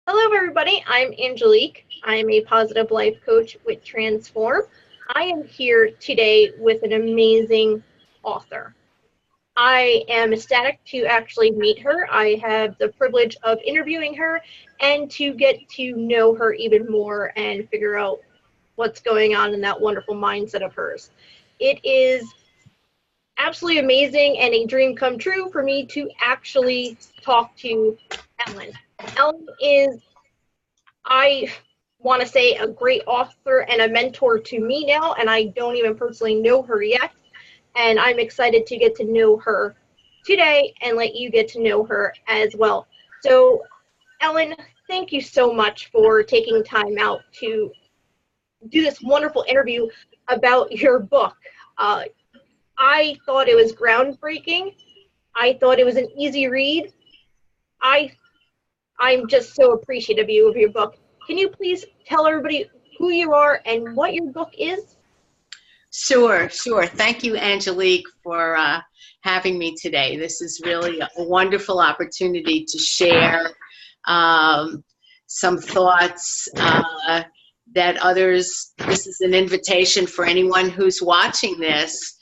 Hello, everybody. I'm Angelique. I am a positive life coach with Transform. I am here today with an amazing author. I am ecstatic to actually meet her. I have the privilege of interviewing her and to get to know her even more and figure out what's going on in that wonderful mindset of hers. It is absolutely amazing and a dream come true for me to actually talk to Ellen. Ellen is, I want to say, a great author and a mentor to me now, and I don't even personally know her yet. And I'm excited to get to know her today and let you get to know her as well. So, Ellen, thank you so much for taking time out to do this wonderful interview about your book. Uh, I thought it was groundbreaking. I thought it was an easy read. I I'm just so appreciative of your book. Can you please tell everybody who you are and what your book is? Sure. Thank you, Angelique, for having me today. This is really a wonderful opportunity to share some thoughts that others, this is an invitation for anyone who's watching this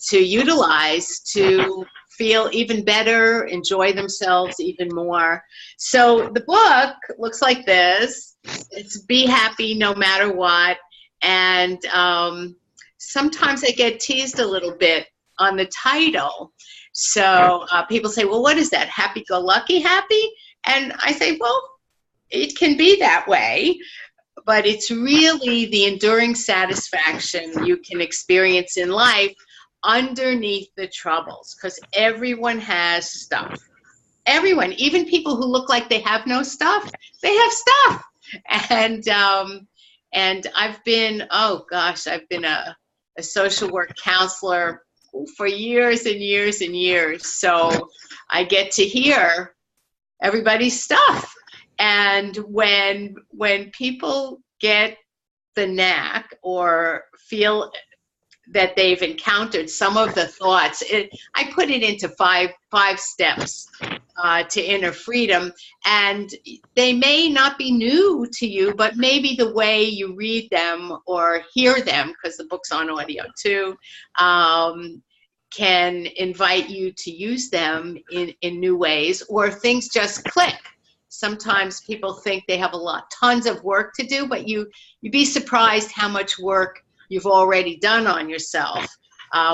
to utilize to feel even better, enjoy themselves even more. So the book looks like this. It's Be Happy No Matter What. And sometimes I get teased a little bit on the title. So people say, well, what is that? Happy-go-lucky happy? And I say, well, it can be that way, but it's really the enduring satisfaction you can experience in life underneath the troubles, because everyone has stuff. Everyone, even people who look like they have no stuff, they have stuff. And I've been, I've been a social work counselor for years and years and years. So I get to hear everybody's stuff. And when people get the knack or feel that they've encountered some of the thoughts, I put it into five steps to inner freedom, and they may not be new to you, but maybe the way you read them or hear them, because the book's on audio too, can invite you to use them in new ways, or things just click. Sometimes people think they have tons of work to do, but you'd be surprised how much work you've already done on yourself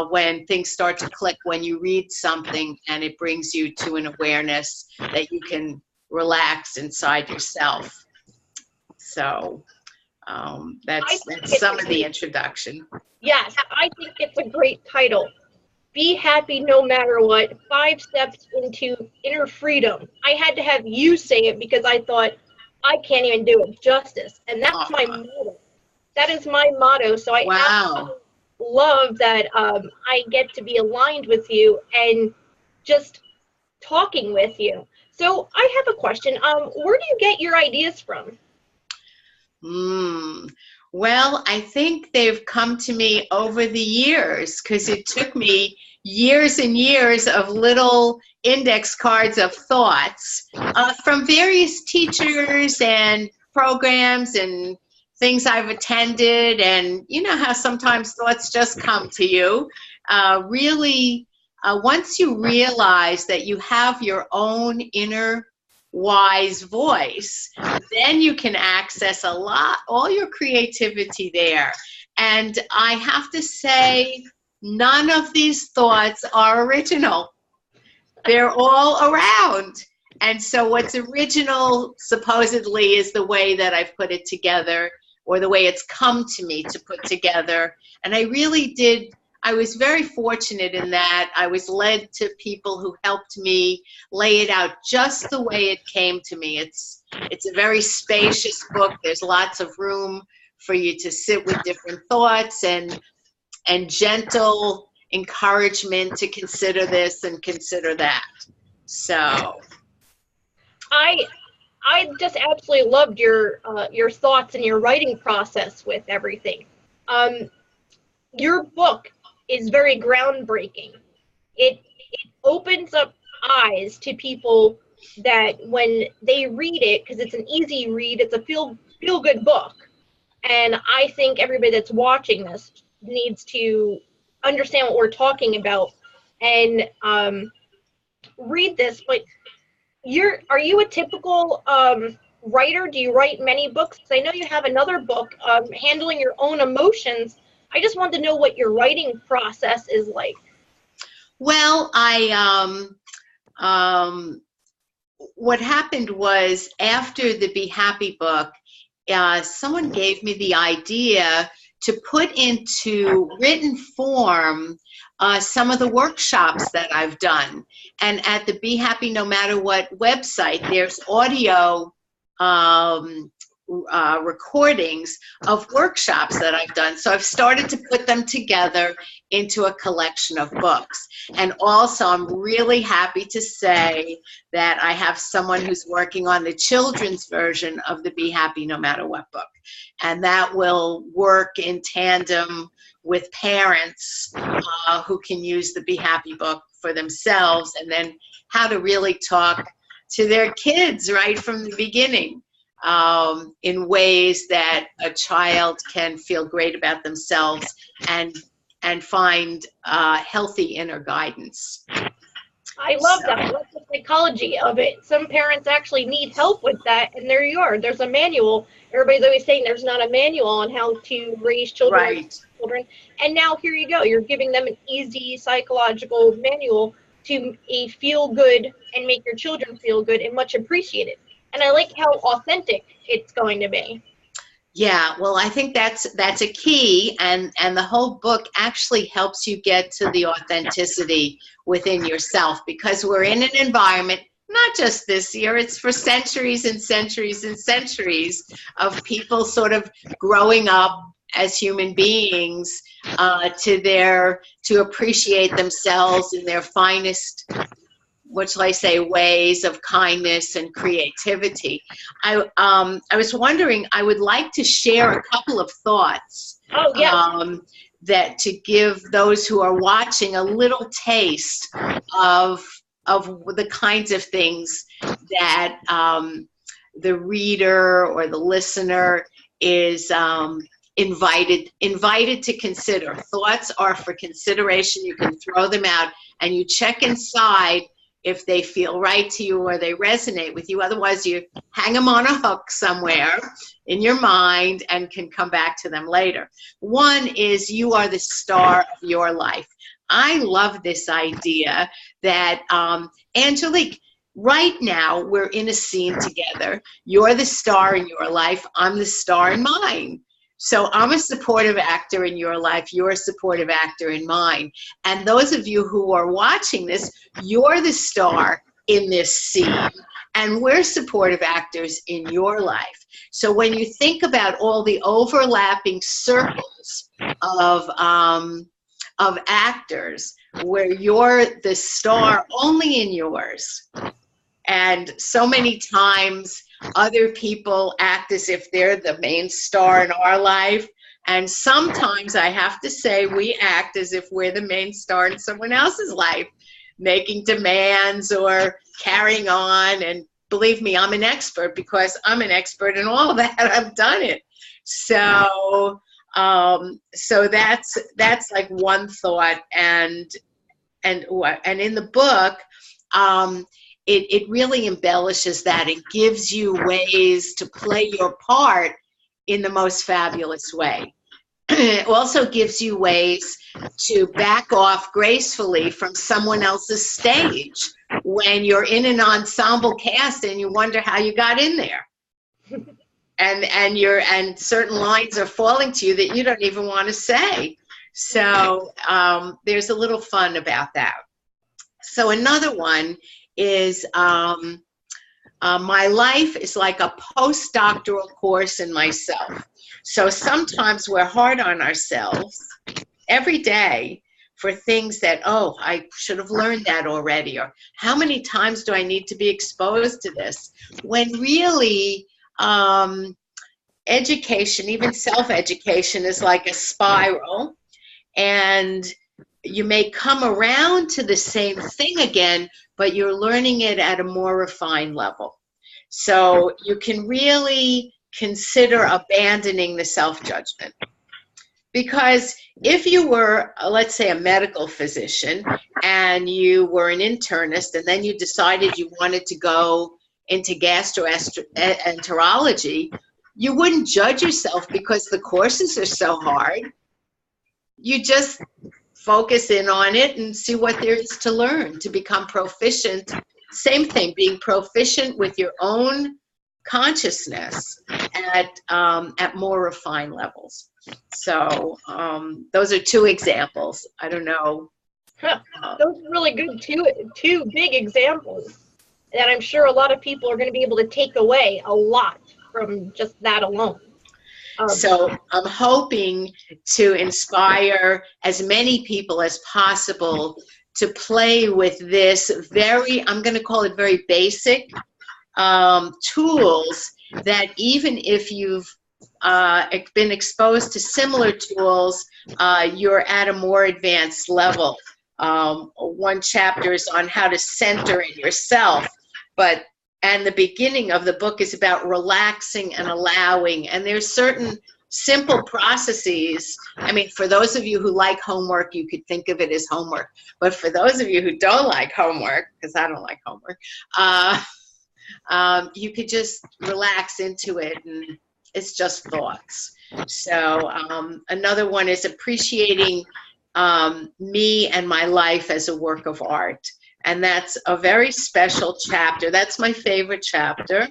when things start to click, when you read something and it brings you to an awareness that you can relax inside yourself. So that's some of the introduction. Yes, I think it's a great title. Be happy no matter what. 5 steps into inner freedom. I had to have you say it because I thought I can't even do it justice. And that's my motto. That is my motto. So I absolutely love that I get to be aligned with you and just talking with you. So I have a question. Where do you get your ideas from? Well, I think they've come to me over the years, because it took me years and years of little index cards of thoughts from various teachers and programs and things I've attended. And you know how sometimes thoughts just come to you. Once you realize that you have your own inner wise voice, then you can access all your creativity there. And I have to say, none of these thoughts are original. They're all around. And so what's original supposedly is the way that I've put it together, or the way it's come to me to put together. And I was very fortunate in that I was led to people who helped me lay it out just the way it came to me. It's a very spacious book. There's lots of room for you to sit with different thoughts and gentle encouragement to consider this and consider that. So I just absolutely loved your thoughts and your writing process with everything. Your book is very groundbreaking. It opens up eyes to people that when they read it, because it's an easy read, it's a feel good book, and I think everybody that's watching this needs to understand what we're talking about and read this. But are you a typical writer? Do you write many books? 'Cause I know you have another book, handling your own emotions. I just want to know what your writing process is like. Well, what happened was after the Be Happy book, someone gave me the idea to put into written form some of the workshops that I've done. And at the Be Happy No Matter What website, there's audio recordings of workshops that I've done. So I've started to put them together into a collection of books. And also, I'm really happy to say that I have someone who's working on the children's version of the Be Happy No Matter What book. And that will work in tandem with parents who can use the Be Happy book for themselves, and then how to really talk to their kids right from the beginning. In ways that a child can feel great about themselves and find healthy inner guidance. I love that. I love the psychology of it. Some parents actually need help with that, and there you are. There's a manual. Everybody's always saying there's not a manual on how to raise children. Right. And now here you go. You're giving them an easy psychological manual to feel good and make your children feel good and much appreciated. And I like how authentic it's going to be. Yeah, well, I think that's a key, and the whole book actually helps you get to the authenticity within yourself, because we're in an environment, not just this year, it's for centuries and centuries and centuries of people sort of growing up as human beings to appreciate themselves in their finest, what shall I say, ways of kindness and creativity. I was wondering, I would like to share a couple of thoughts. Oh, yeah. That to give those who are watching a little taste of the kinds of things that the reader or the listener is invited to consider. Thoughts are for consideration. You can throw them out and you check inside if they feel right to you or they resonate with you. Otherwise, you hang them on a hook somewhere in your mind and can come back to them later. One is, you are the star of your life. I love this idea that, Angelique, right now we're in a scene together. You're the star in your life. I'm the star in mine. So I'm a supportive actor in your life, you're a supportive actor in mine. And those of you who are watching this, you're the star in this scene, and we're supportive actors in your life. So when you think about all the overlapping circles of actors, where you're the star only in yours, and so many times other people act as if they're the main star in our life. And sometimes I have to say we act as if we're the main star in someone else's life, making demands or carrying on. And believe me, I'm an expert, because I'm an expert in all of that. I've done it. So that's like one thought. And in the book, it really embellishes that. It gives you ways to play your part in the most fabulous way. It also gives you ways to back off gracefully from someone else's stage when you're in an ensemble cast and you wonder how you got in there. And certain lines are falling to you that you don't even want to say. So there's a little fun about that. So another one is my life is like a postdoctoral course in myself. So sometimes we're hard on ourselves every day for things that, oh, I should have learned that already, or how many times do I need to be exposed to this? When really education, even self-education, is like a spiral, and you may come around to the same thing again, but you're learning it at a more refined level. So you can really consider abandoning the self-judgment. Because if you were, let's say, a medical physician and you were an internist and then you decided you wanted to go into gastroenterology, you wouldn't judge yourself because the courses are so hard. You just focus in on it and see what there is to learn to become proficient. Same thing, being proficient with your own consciousness at more refined levels. So those are two examples. I don't know. Those are really good, two big examples that I'm sure a lot of people are going to be able to take away a lot from just that alone. So I'm hoping to inspire as many people as possible to play with this I'm going to call it very basic tools that even if you've been exposed to similar tools, you're at a more advanced level. One chapter is on how to center in yourself, and the beginning of the book is about relaxing and allowing. And there's certain simple processes. I mean, for those of you who like homework, you could think of it as homework. But for those of you who don't like homework, because I don't like homework, you could just relax into it, and it's just thoughts. So another one is appreciating me and my life as a work of art. And that's a very special chapter. That's my favorite chapter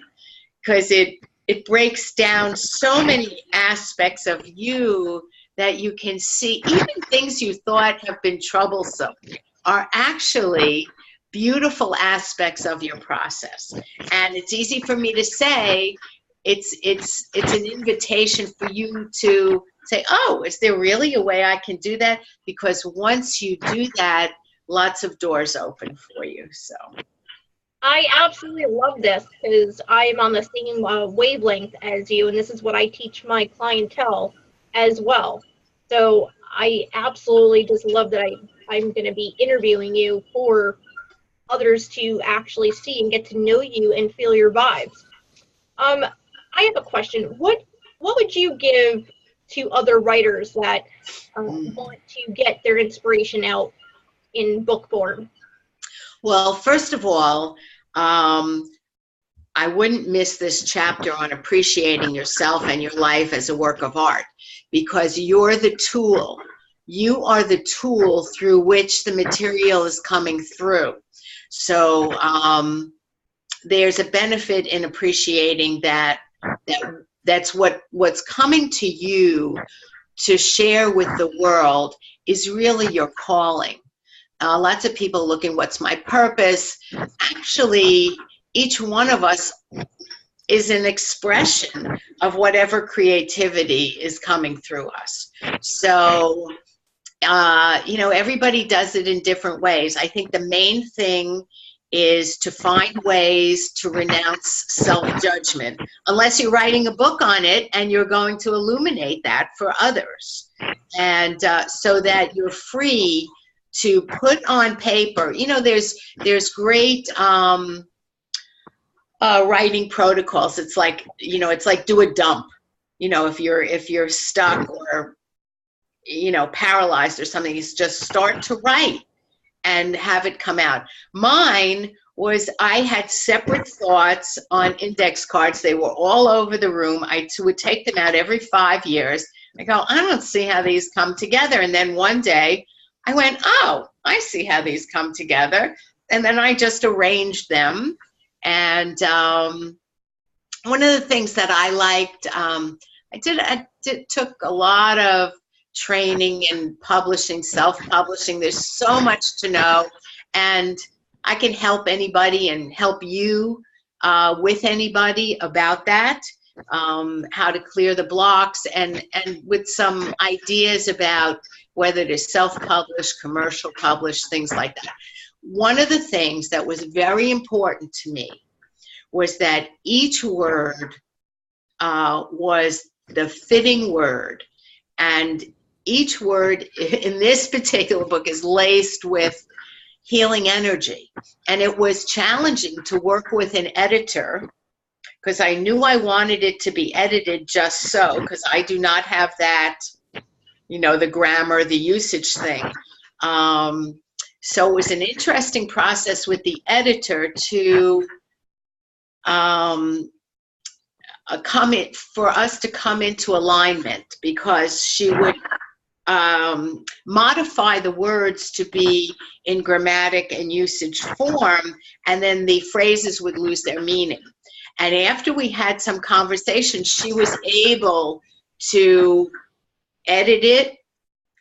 because it breaks down so many aspects of you that you can see. Even things you thought have been troublesome are actually beautiful aspects of your process. And it's easy for me to say, it's an invitation for you to say, oh, is there really a way I can do that? Because once you do that, lots of doors open for you. So I absolutely love this because I'm on the same wavelength as you, and this is what I teach my clientele as well. So I absolutely just love that I'm going to be interviewing you for others to actually see and get to know you and feel your vibes. I have a question. What would you give to other writers that want to get their inspiration out in book form? Well, first of all, I wouldn't miss this chapter on appreciating yourself and your life as a work of art, because you're the tool. You are the tool through which the material is coming through. So there's a benefit in appreciating that's what's coming to you to share with the world is really your calling. Lots of people looking, what's my purpose? Actually, each one of us is an expression of whatever creativity is coming through us. So, everybody does it in different ways. I think the main thing is to find ways to renounce self-judgment, unless you're writing a book on it and you're going to illuminate that for others. And so that you're free to put on paper. There's great writing protocols. It's like do a dump. If you're stuck or paralyzed or something, is just start to write and have it come out. Mine was, I had separate thoughts on index cards. They were all over the room. I would take them out every 5 years. I go, I don't see how these come together. And then one day I went, oh, I see how these come together. And then I just arranged them. And one of the things that I liked, I took a lot of training in publishing, self-publishing. There's so much to know, and I can help anybody and help you with anybody about that, how to clear the blocks, and with some ideas about whether to self-publish, commercial publish, things like that. One of the things that was very important to me was that each word was the fitting word, and each word in this particular book is laced with healing energy. And it was challenging to work with an editor because I knew I wanted it to be edited just so, because I do not have that, the grammar, the usage thing. So it was an interesting process with the editor to for us to come into alignment, because she would modify the words to be in grammatic and usage form, and then the phrases would lose their meaning. And after we had some conversation, she was able to edit it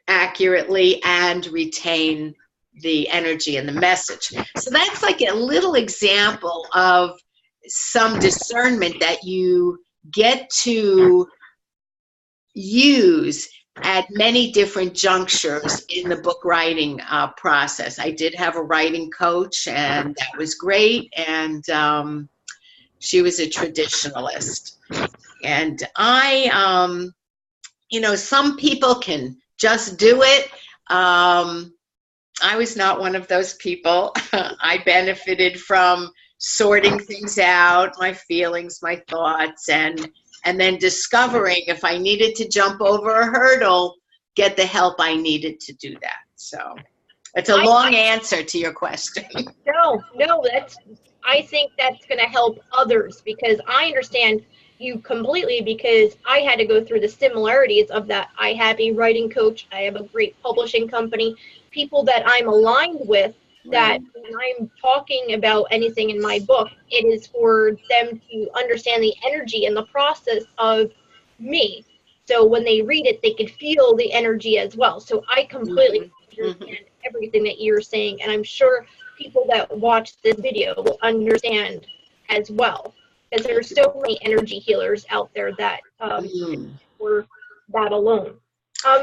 accurately and retain the energy and the message. So that's like a little example of some discernment that you get to use at many different junctures in the book writing process. I did have a writing coach, and that was great. And she was a traditionalist. And I, some people can just do it. I was not one of those people. I benefited from sorting things out, my feelings, my thoughts, and then discovering if I needed to jump over a hurdle, get the help I needed to do that. So it's a long answer to your question. No, I think that's going to help others, because I understand you completely, because I had to go through the similarities of that. I have a writing coach. I have a great publishing company, people that I'm aligned with, that when I'm talking about anything in my book, it is for them to understand the energy and the process of me. So when they read it, they could feel the energy as well. So I completely understand everything that you're saying, and I'm sure people that watch this video will understand as well, because there are so many energy healers out there that were that alone.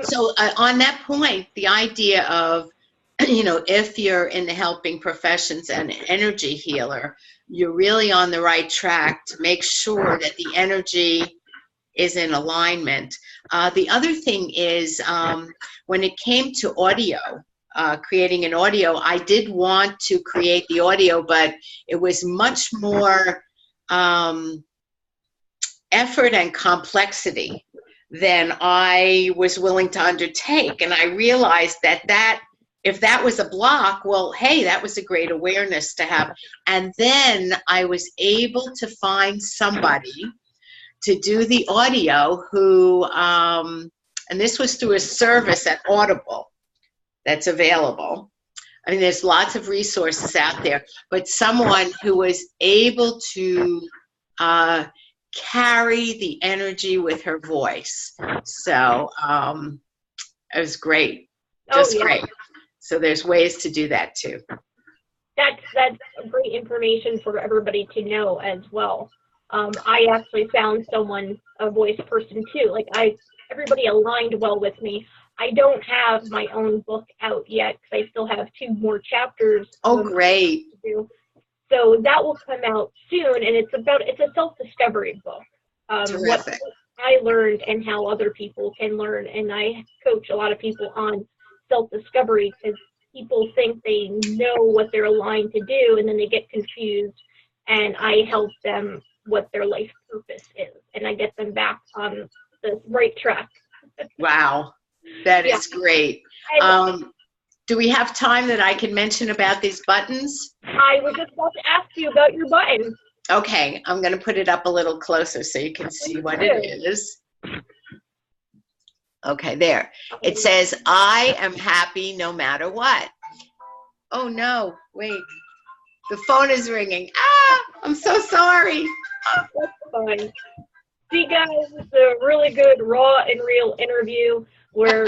So on that point, the idea of, if you're in the helping professions and an energy healer, you're really on the right track to make sure that the energy is in alignment. The other thing is, when it came to audio, creating an audio, I did want to create the audio, but it was much more effort and complexity than I was willing to undertake. And I realized that if that was a block, well, hey, that was a great awareness to have. And then I was able to find somebody to do the audio who, and this was through a service at Audible that's available. I mean, there's lots of resources out there, but someone who was able to carry the energy with her voice. So it was great, just great. So there's ways to do that too. That's great information for everybody to know as well. I actually found someone, a voice person too. Like everybody aligned well with me. I don't have my own book out yet because I still have 2 more chapters. Oh, great. To do. So that will come out soon, and it's a self-discovery book. Terrific. What I learned and how other people can learn, and I coach a lot of people on self-discovery, because people think they know what they're aligned to do, and then they get confused, and I help them what their life purpose is, and I get them back on the right track. Wow, that is great. Do we have time that I can mention about these buttons? I was just about to ask you about your button. Okay, I'm going to put it up a little closer so you can see what it is. Okay, there. It says, I am happy no matter what. Oh, no, wait. The phone is ringing. Ah, I'm so sorry. That's fine. See, guys, it's a really good, raw and real interview where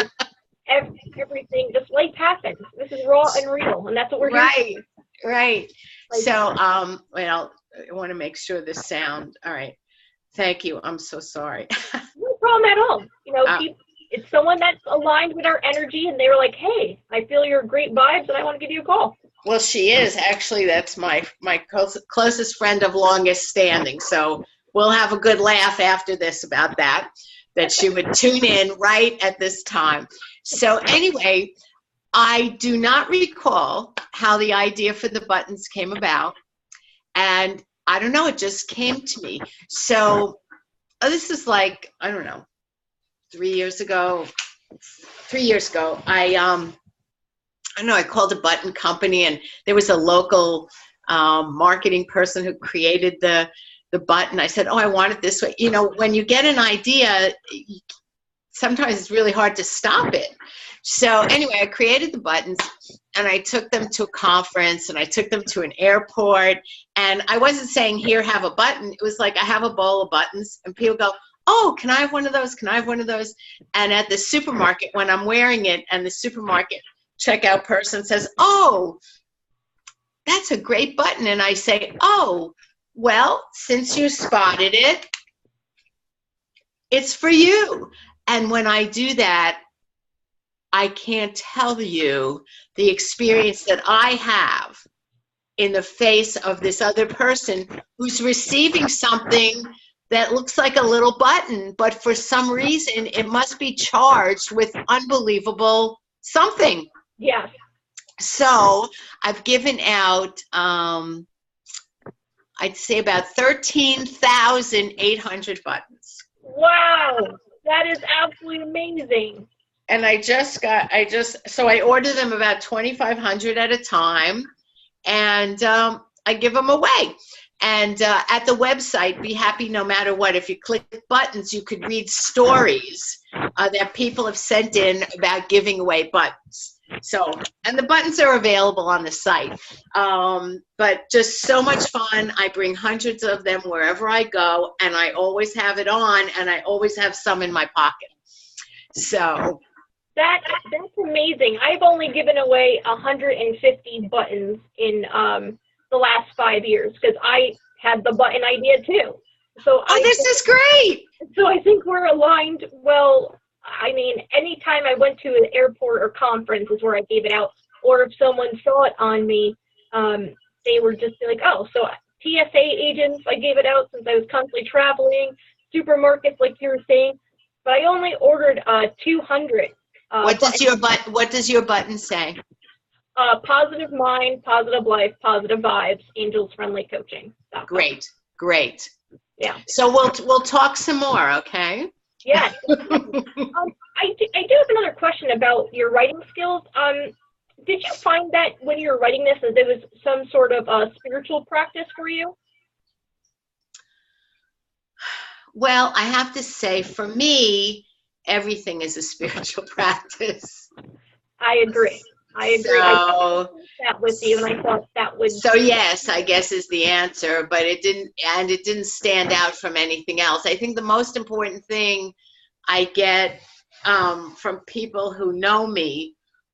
everything, just life happens. This is raw and real, and that's what we're doing. Right. So, well, I want to make sure the sound. All right. Thank you. I'm so sorry. No problem at all. It's someone that's aligned with our energy, and they were like, hey, I feel your great vibes, and I want to give you a call. Well, she is. Actually, that's my closest friend of longest standing. So we'll have a good laugh after this about that. that she would tune in right at this time. So anyway, I do not recall how the idea for the buttons came about. And I don't know, it just came to me. So this is like, I don't know, 3 years ago. 3 years ago, I don't know, I called a button company, and there was a local marketing person who created the button. I said, oh, I want it this way. You know, when you get an idea, sometimes it's really hard to stop it. So anyway, I created the buttons, and I took them to a conference, and I took them to an airport, and I wasn't saying, here, have a button. It was like, I have a bowl of buttons, and people go, oh, can I have one of those? Can I have one of those? And at the supermarket, when I'm wearing it, and the supermarket checkout person says, oh, that's a great button. And I say, oh, well, since you spotted it, it's for you. And when I do that, I can't tell you the experience that I have in the face of this other person who's receiving something that looks like a little button, but for some reason it must be charged with unbelievable something. Yes. So I've given out, I'd say about 13,800 buttons. Wow, that is absolutely amazing. And so I order them about 2,500 at a time, and I give them away. And at the website, Be Happy No Matter What, if you click buttons, you could read stories that people have sent in about giving away buttons. So, and the buttons are available on the site. But just so much fun. I bring hundreds of them wherever I go, and I always have it on, and I always have some in my pocket. So that's amazing. I've only given away 150 buttons in the last 5 years, because I had the button idea too. So this is great. So I think we're aligned well. I mean, anytime I went to an airport or conference is where I gave it out, or if someone saw it on me, they were just like, oh, so TSA agents, I gave it out since I was constantly traveling, supermarkets, like you were saying, but I only ordered 200. What does your button say? Positive mind, positive life, positive vibes, angels friendly coaching. Great. Yeah. So we'll talk some more, okay? Yes. I do have another question about your writing skills. Did you find that when you were writing this, that there was some sort of spiritual practice for you? Well, I have to say, for me, everything is a spiritual practice. I agree. So, I that with you, and I thought that would. So yes, I guess is the answer, but it didn't stand out from anything else. I think the most important thing I get from people who know me,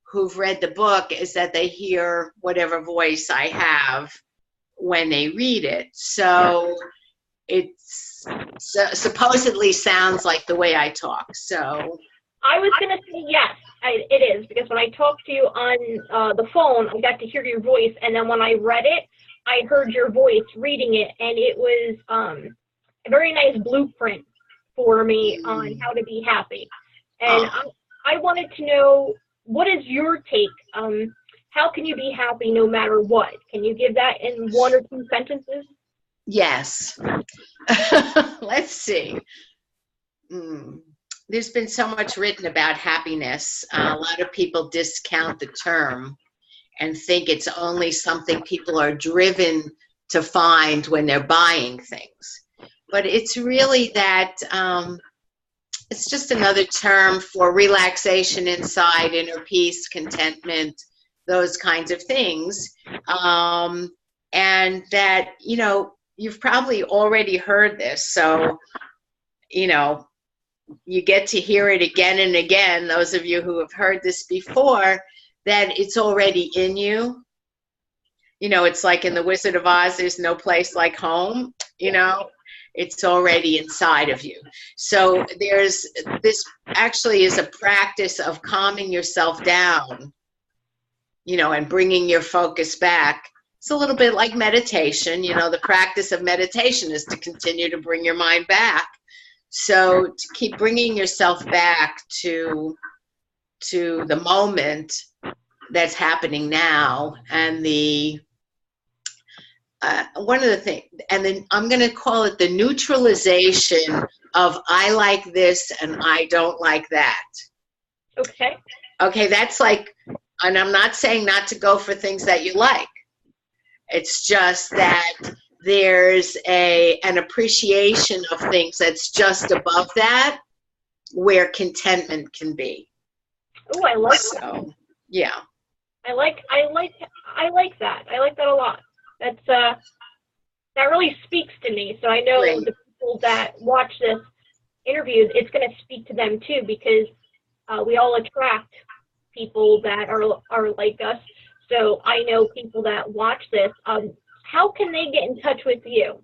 who've read the book, is that they hear whatever voice I have when they read it. So it's supposedly sounds like the way I talk. So I was going to say yes. It is, because when I talked to you on the phone, I got to hear your voice, and then when I read it, I heard your voice reading it, and it was a very nice blueprint for me on how to be happy. And I wanted to know, what is your take? How can you be happy no matter what? Can you give that in 1 or 2 sentences? Yes. Let's see. There's been so much written about happiness. A lot of people discount the term and think it's only something people are driven to find when they're buying things. But it's really that it's just another term for relaxation inside, inner peace, contentment, those kinds of things. And that, you've probably already heard this. So, you get to hear it again and again, those of you who have heard this before, that it's already in you. It's like in The Wizard of Oz, there's no place like home, it's already inside of you. So this actually is a practice of calming yourself down, and bringing your focus back. It's a little bit like meditation. The practice of meditation is to continue to bring your mind back. So to keep bringing yourself back to the moment that's happening now, and the one of the things, and then I'm going to call it the neutralization of I like this and I don't like that. Okay. Okay, that's like, and I'm not saying not to go for things that you like. It's just that there's an appreciation of things that's just above that, where contentment can be. Oh, I like So, that. yeah. I like that. I like that a lot. That's that really speaks to me. So I know Great. the people that watch this interview, it's going to speak to them too, because we all attract people that are like us. So I know people that watch this. How can they get in touch with you?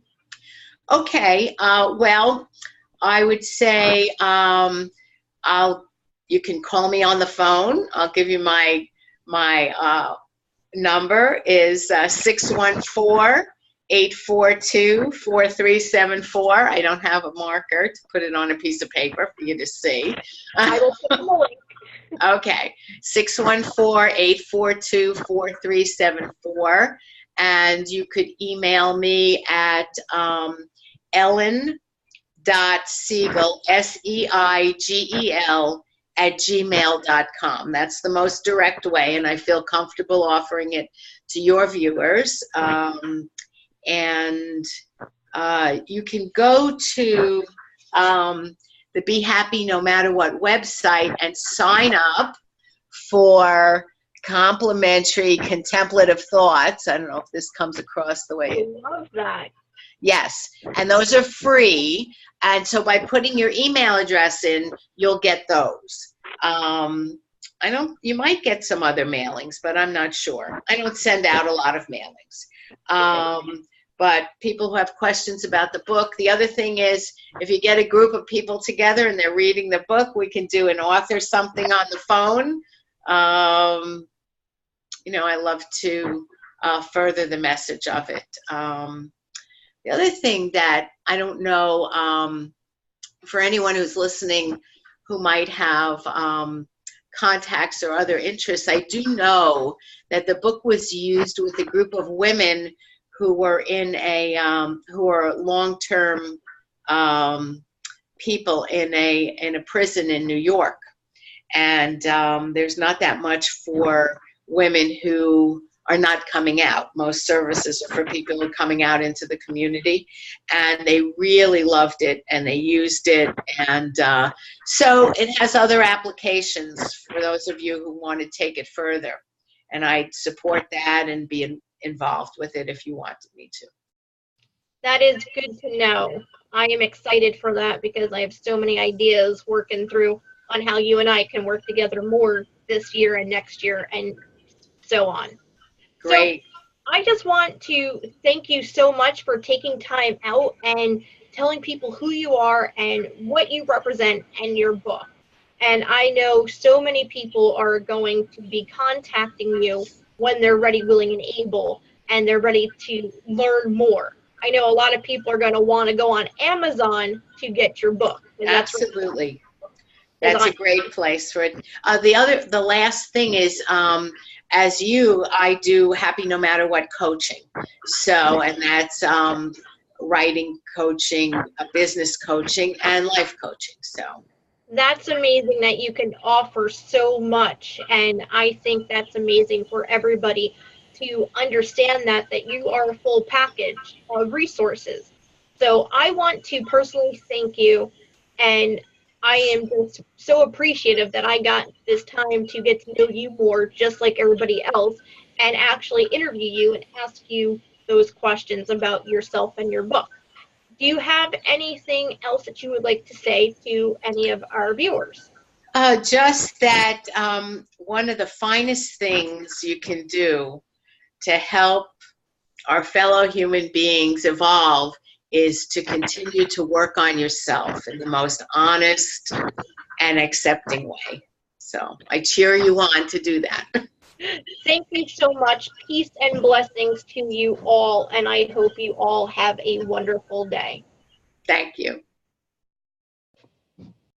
Okay. Well, I would say you can call me on the phone. I'll give you my number is 614-842-4374. I don't have a marker to put it on a piece of paper for you to see. I will put them a link. Okay, 614-842-4374. And you could email me at ellen.seigel, Seigel, @gmail.com. That's the most direct way, and I feel comfortable offering it to your viewers. And you can go to the Be Happy No Matter What website and sign up for complimentary contemplative thoughts. I don't know if this comes across the way. I love that. Yes, and those are free. And so by putting your email address in, you'll get those. You might get some other mailings, but I'm not sure. I don't send out a lot of mailings. But people who have questions about the book, the other thing is, if you get a group of people together and they're reading the book, we can do an author something on the phone. I love to further the message of it. The other thing that I don't know, for anyone who's listening who might have contacts or other interests, I do know that the book was used with a group of women who were who are long-term people in a prison in New York, and there's not that much for women who are not coming out. Most services are for people who are coming out into the community, and they really loved it and they used it, and so it has other applications for those of you who want to take it further, and I support that and be involved with it if you wanted me to. That is good to know. I am excited for that because I have so many ideas working through on how you and I can work together more this year and next year and so on. Great. So I just want to thank you so much for taking time out and telling people who you are and what you represent in your book. And I know so many people are going to be contacting you when they're ready, willing, and able, and they're ready to learn more. I know a lot of people are going to want to go on Amazon to get your book. Absolutely. That's a great place for it. The last thing is, I do Happy No Matter What coaching. So, and that's writing coaching, business coaching, and life coaching. So. That's amazing that you can offer so much, and I think that's amazing for everybody to understand that you are a full package of resources. So I want to personally thank you, and I am just so appreciative that I got this time to get to know you more, just like everybody else, and actually interview you and ask you those questions about yourself and your book. Do you have anything else that you would like to say to any of our viewers? Just that one of the finest things you can do to help our fellow human beings evolve is to continue to work on yourself in the most honest and accepting way. So I cheer you on to do that. Thank you so much. Peace and blessings to you all, and I hope you all have a wonderful day. Thank you.